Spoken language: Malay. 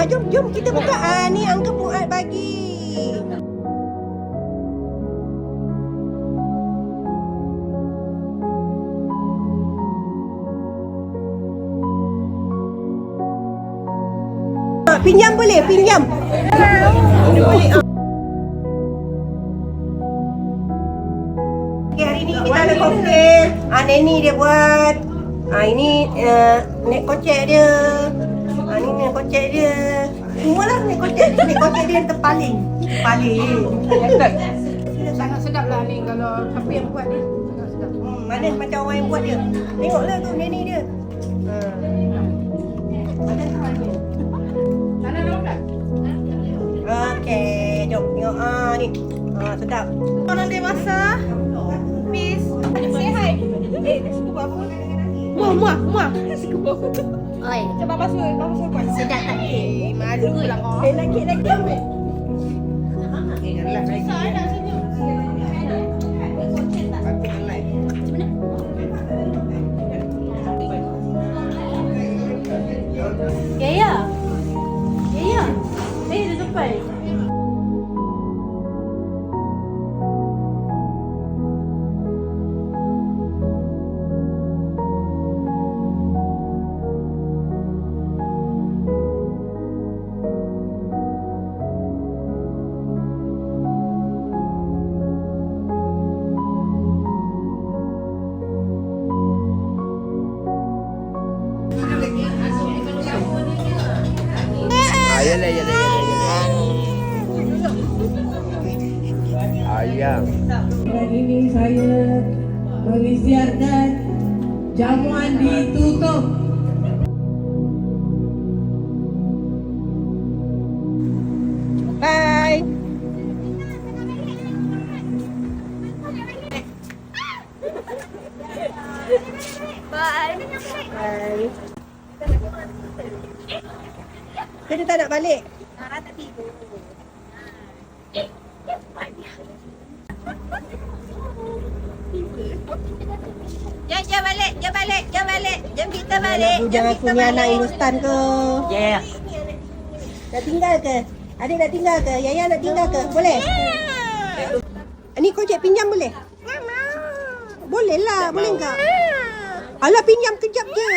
Jom kita buka. Ni Uncle Fuad bagi. Pinjam boleh, pinjam. Boleh. Okay, hari ni kita ada koktel. Neni dia buat. Ini nek kocek dia. Ni nek kocek dia. Semualah nek kocek. Nek kocek dia yang terpaling. Sangat sedap lah ni kalau siapa yang buat ni. Sangat sedap. Mana macam orang yang buat dia. Tengoklah tu Neni dia. Okey, jom tengok ni. Sedap. Orang dia masak. Miss, say hi. Suka apa? Muah. Suka apa? Oi, Cuba basuh kuat. sedap tak? Malu pula kau. Lagi. Susah nak senyum. Yaya. Dia sampai. Yalah. Ayam. Hari ini saya mengisytiharkan jamuan ditutup. Bye. Bye. Kita tak nak balik. Tak tidur. Jom balik. Jom kita balik. Jangan punya anak Hindustan ke? Yeah. Nak tinggal ke? Adik nak tinggal ke? Yaya nak tinggal ke? Boleh? Ni kocek pinjam boleh? Boleh lah, boleh enggak? Alah pinjam kejap je.